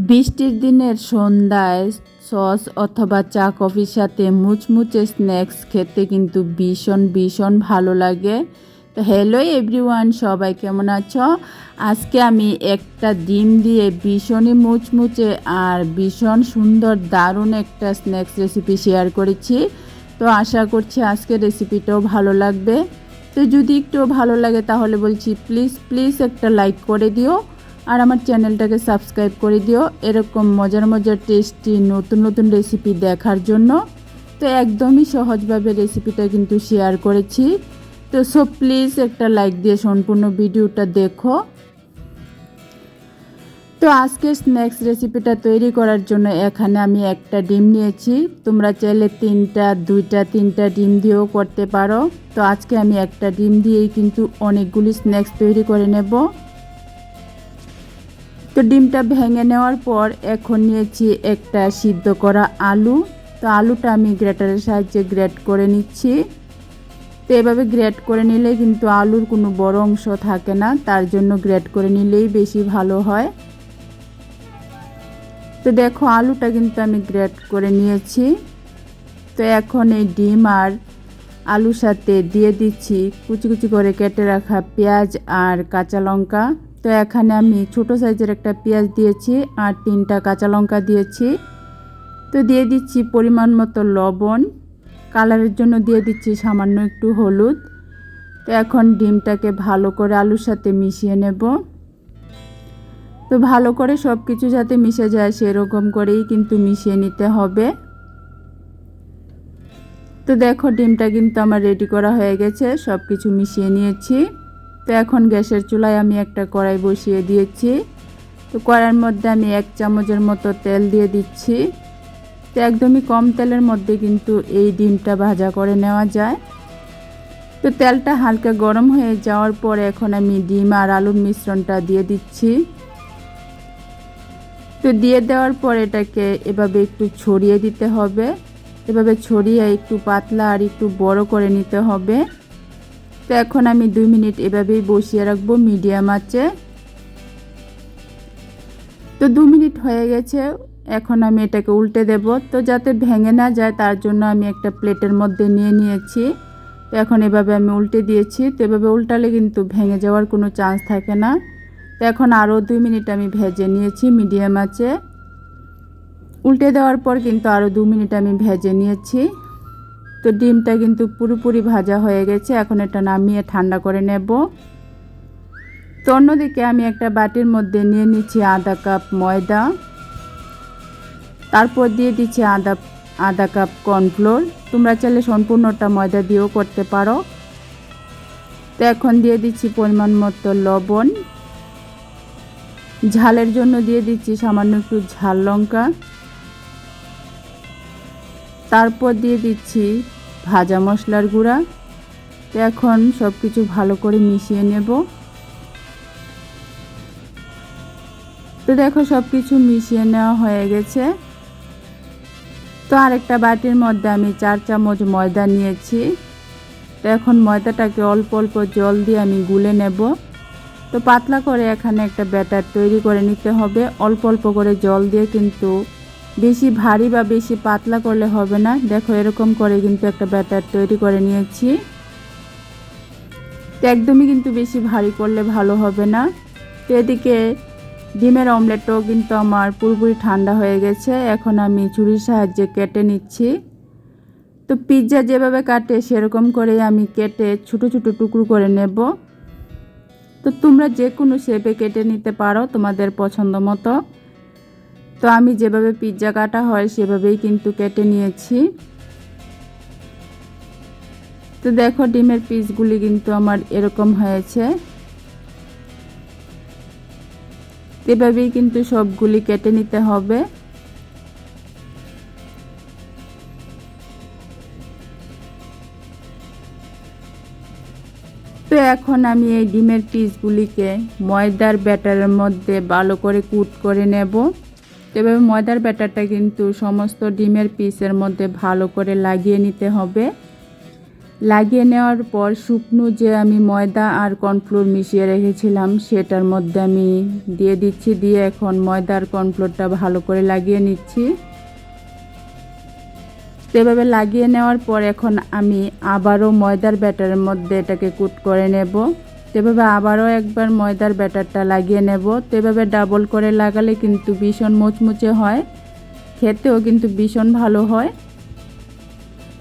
বৃষ্টির দিনের সন্ধ্যায় সস অথবা চা কফির সাথে মুচমুচে স্ন্যাক্স খেতে কিন্তু ভীষণ ভীষণ ভালো লাগে। তো হ্যালো এভরিওয়ান, সবাই কেমন আছো? আজকে আমি একটা ডিম দিয়ে ভীষণই মুচমুচে আর ভীষণ সুন্দর দারুণ একটা স্ন্যাক্স রেসিপি শেয়ার করেছি। তো আশা করছি আজকের রেসিপিটাও ভালো লাগবে। তো যদি একটু ভালো লাগে তাহলে বলছি প্লিজ প্লিজ একটা লাইক করে দিও আর আমার চ্যানেলটাকে সাবস্ক্রাইব করে দিও এরকম মজার মজার টেস্টি নতুন নতুন রেসিপি দেখার জন্য। তো একদমই সহজভাবে রেসিপিটা কিন্তু শেয়ার করেছি। তো প্লিজ একটা লাইক দিয়ে সম্পূর্ণ ভিডিওটা দেখো। তো আজকে স্ন্যাক্স রেসিপিটা তৈরি করার জন্য এখানে আমি একটা ডিম নিয়েছি। তোমরা চাইলে তিনটা ডিম দিয়েও করতে পারো। তো আজকে আমি একটা ডিম দিয়েই কিন্তু অনেকগুলি স্ন্যাক্স তৈরি করে নেব। তো ডিমটা ভেঙে নেওয়ার পর এখন নিয়েছি একটা সিদ্ধ করা আলু। তো আলুটা আমি গ্রেটারের সাহায্যে গ্রেট করে নিচ্ছি। তো এভাবে গ্রেট করে নিলে কিন্তু আলুর কোনো বড় অংশ থাকে না, তার জন্য গ্রেট করে নিলেই বেশি ভালো হয়। তো দেখো আলুটা কিন্তু আমি গ্রেট করে নিয়েছি। তো এখন এই ডিম আর আলুর সাথে দিয়ে দিচ্ছি কুচি কুচি করে কেটে রাখা পেঁয়াজ আর কাঁচা লঙ্কা। তো এখানে আমি ছোট সাইজের একটা পেঁয়াজ দিয়েছি আর 3টা কাঁচা লঙ্কা দিয়েছি। তো দিয়ে দিচ্ছি পরিমাণ মতো লবণ, কালারের জন্য দিয়ে দিচ্ছি সামান্য একটু হলুদ। তো এখন ডিমটাকে ভালো করে আলুর সাথে মিশিয়ে নেব। তো ভালো করে সব কিছু যাতে মিশে যায় সেরকম করেই কিন্তু মিশিয়ে নিতে হবে। তো দেখো ডিমটা কিন্তু আমার রেডি করা হয়ে গেছে, সব কিছু মিশিয়ে নিয়েছি। তো এখন গ্যাসের চুলায় আমি একটা কড়াই বসিয়ে দিয়েছি। তো কড়াইয়ের মধ্যে আমি 1 চামচের মতো তেল দিয়ে দিচ্ছি। তো একদমই কম তেলের মধ্যে কিন্তু এই ডিমটা ভাজা করে নেওয়া যায়। তো তেলটা হালকা গরম হয়ে যাওয়ার পর এখন আমি ডিম আর আলুর মিশ্রণটা দিয়ে দিচ্ছি। তো দিয়ে দেওয়ার পর এটাকে এভাবে একটু ছড়িয়ে দিতে হবে। এভাবে ছড়িয়ে একটু পাতলা আর একটু বড় করে নিতে হবে। তো এখন আমি 2 মিনিট এভাবেই বসিয়ে রাখবো মিডিয়াম আঁচে। তো 2 মিনিট হয়ে গেছে, এখন আমি এটাকে উল্টে দেব। তো যাতে ভেঙে না যায় তার জন্য আমি একটা প্লেটের মধ্যে নিয়ে নিয়েছি। তো এখন এভাবে আমি উল্টে দিয়েছি। তো এভাবে উল্টালে কিন্তু ভেঙে যাওয়ার কোনো চান্স থাকে না। তো এখন আরও 2 মিনিট আমি ভেজে নিয়েছি মিডিয়াম আঁচে। উল্টে দেওয়ার পর কিন্তু আরও 2 মিনিট আমি ভেজে নিয়েছি। তো ডিমটা কিন্তু পুরোপুরি ভাজা হয়ে গেছে, এখন এটা নামিয়ে ঠান্ডা করে নেব। তো অন্যদিকে আমি একটা বাটির মধ্যে নিয়ে নিচ্ছি আধা কাপ ময়দা, তারপর দিয়ে দিচ্ছি আধা কাপ কর্নফ্লোর। তোমরা চাইলে সম্পূর্ণটা ময়দা দিয়েও করতে পারো। তো এখন দিয়ে দিচ্ছি পরিমাণ মতো লবণ, ঝালের জন্য দিয়ে দিচ্ছি সামান্য একটু ঝাল লঙ্কা, তারপর দিয়ে দিচ্ছি ভাজা মশলার গুঁড়া। তো এখন সব কিছু ভালো করে মিশিয়ে নেব। তো দেখো সব কিছু মিশিয়ে নেওয়া হয়ে গেছে। তো আরেকটা বাটির মধ্যে আমি 4 চামচ ময়দা নিয়েছি। তো এখন ময়দাটাকে অল্প অল্প জল দিয়ে আমি গুলে নেব। তো পাতলা করে এখানে একটা ব্যাটার তৈরি করে নিতে হবে। অল্প অল্প করে জল দিয়ে, কিন্তু বেশি ভারী বা বেশি পাতলা করলে হবে না। দেখো এরকম করে কিন্তু একটা ব্যাটার তৈরি করে নিয়েছি। তো একদমই কিন্তু বেশি ভারী করলে ভালো হবে না। তো এদিকে ডিমের অমলেটও কিন্তু আমার পুরোপুরি ঠান্ডা হয়ে গেছে, এখন আমি ছুরির সাহায্যে কেটে নিচ্ছি। তো পিৎজা যেভাবে কাটে সেরকম করে আমি কেটে ছোট ছোট টুকরো করে নেব। তো তোমরা যে কোনো শেপে কেটে নিতে পারো তোমাদের পছন্দ মতো। তো আমি যেভাবে পিৎজা কাটা হয় সেভাবেই কিন্তু কেটে নিয়েছি। তো দেখো ডিমের পিসগুলি কিন্তু আমার এরকম হয়েছে। এভাবেই কিন্তু সবগুলি কেটে নিতে হবে। তো এখন আমি এই ডিমের পিসগুলিকে ময়দার ব্যাটারের মধ্যে ভালো করে কুট করে নেব। এভাবে ময়দার ব্যাটারটা কিন্তু সমস্ত ডিমের পিসের মধ্যে ভালো করে লাগিয়ে নিতে হবে। লাগিয়ে নেওয়ার পর শুকনো যে আমি ময়দা আর কর্নফ্লোর মিশিয়ে রেখেছিলাম সেটার মধ্যে আমি দিয়ে দিচ্ছি, দিয়ে এখন ময়দা আর কর্নফ্লোরটা ভালো করে লাগিয়ে নিচ্ছি। এভাবে লাগিয়ে নেওয়ার পর এখন আমি আবারও ময়দার ব্যাটারের মধ্যে এটাকে কুট করে নেব। এভাবে আবারও একবার ময়দার ব্যাটারটা লাগিয়ে নেব। তো এভাবে ডাবল করে লাগালে কিন্তু ভীষণ মুচমুচে হয়, খেতেও কিন্তু ভীষণ ভালো হয়।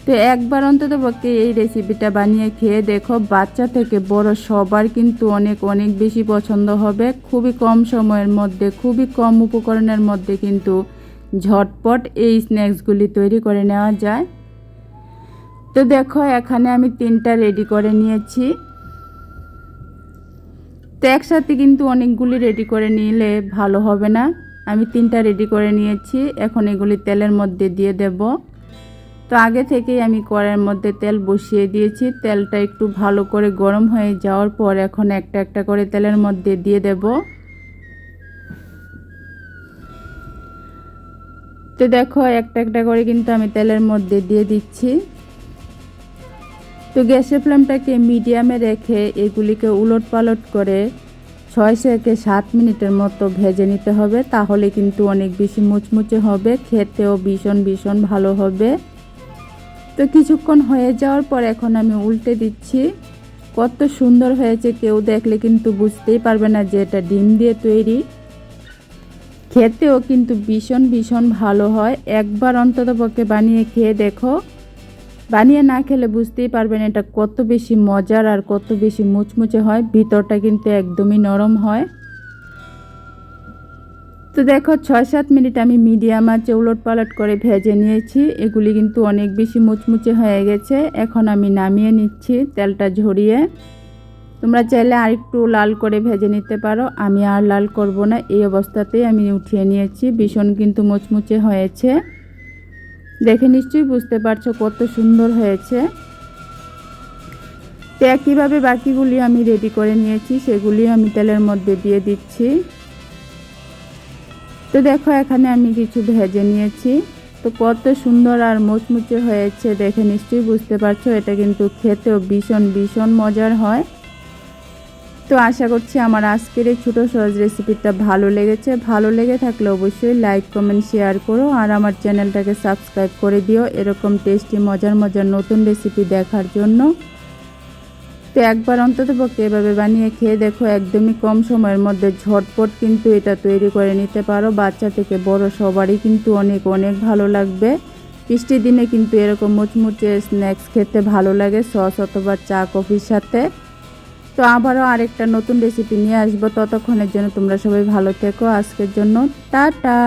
তো একবার অন্তত পক্ষে এই রেসিপিটা বানিয়ে খেয়ে দেখো, বাচ্চা থেকে বড় সবার কিন্তু অনেক অনেক বেশি পছন্দ হবে। খুবই কম সময়ের মধ্যে, খুবই কম উপকরণের মধ্যে কিন্তু ঝটপট এই স্ন্যাক্সগুলি তৈরি করে নেওয়া যায়। তো দেখো এখানে আমি 3টা রেডি করে নিয়েছি। তো একসাথে কিন্তু অনেকগুলি রেডি করে নিলে ভালো হবে না, আমি 3টা রেডি করে নিয়েছি। এখন এগুলি তেলের মধ্যে দিয়ে দেব। তো আগে থেকেই আমি কড়াইয়ের মধ্যে তেল বসিয়ে দিয়েছি। তেলটা একটু ভালো করে গরম হয়ে যাওয়ার পর এখন একটা একটা করে তেলের মধ্যে দিয়ে দেব। তো দেখো একটা একটা করে কিন্তু আমি তেলের মধ্যে দিয়ে দিচ্ছি। তো গ্যাসের ফ্লেমটাকে মিডিয়ামে রেখে এগুলিকে উলট পালট করে 6 থেকে 7 মিনিটের মতো ভেজে নিতে হবে, তাহলে কিন্তু অনেক বেশি মুচমুচে হবে, খেতেও ভীষণ ভীষণ ভালো হবে। তো কিছুক্ষণ হয়ে যাওয়ার পর এখন আমি উল্টে দিচ্ছি। কত সুন্দর হয়েছে, কেউ দেখলে কিন্তু বুঝতেই পারবে না যে এটা ডিম দিয়ে তৈরি। খেতেও কিন্তু ভীষণ ভীষণ ভালো হয়। একবার অন্ততপক্ষে বানিয়ে খেয়ে দেখো, বানিয়ে না খেলে বুঝতেই পারবেন এটা কত বেশি মজার আর কত বেশি মুচমুচে হয়, ভিতরটা কিন্তু একদমই নরম হয়। তো দেখো 6-7 মিনিট আমি মিডিয়াম আঁচে উলট পালট করে ভেজে নিয়েছি। এগুলি কিন্তু অনেক বেশি মুচমুচে হয়ে গেছে। এখন আমি নামিয়ে নিচ্ছি তেলটা ঝরিয়ে। তোমরা চাইলে আরেকটু লাল করে ভেজে নিতে পারো, আমি আর লাল করব না। এই অবস্থাতেই আমি উঠিয়ে নিয়েছি। ভীষণ কিন্তু মুচমুচে হয়েছে, দেখে নিশ্চয়ই বুঝতে পারছো কত সুন্দর হয়েছে। তো একইভাবে বাকিগুলি আমি রেডি করে নিয়েছি, সেগুলি আমি তেলের মধ্যে দিয়ে দিচ্ছি। তো দেখো এখানে আমি কিছু ভেজে নিয়েছি। তো কত সুন্দর আর মুচমুচে হয়েছে দেখে নিশ্চয়ই বুঝতে পারছো, এটা কিন্তু খেতেও ভীষণ ভীষণ মজার হয়। তো আশা করছি আমার আজকের এই ছোটো সহজ রেসিপিটা ভালো লেগেছে। ভালো লেগে থাকলে অবশ্যই লাইক কমেন্ট শেয়ার করো আর আমার চ্যানেলটাকে সাবস্ক্রাইব করে দিও এরকম টেস্টি মজার মজার নতুন রেসিপি দেখার জন্য। তো একবার অন্ততপক্ষে এভাবে বানিয়ে খেয়ে দেখো, একদমই কম সময়ের মধ্যে ঝটপট কিন্তু এটা তৈরি করে নিতে পারো। বাচ্চা থেকে বড় সবারই কিন্তু অনেক অনেক ভালো লাগবে। বৃষ্টির দিনে কিন্তু এরকম মুচমুচে স্ন্যাক্স খেতে ভালো লাগে সস অথবা চা কফির সাথে। তো আবারও আরেকটা নতুন রেসিপি নিয়ে আসবো, ততক্ষণের জন্য তোমরা সবাই ভালো থেকো। আজকের জন্য টাটা।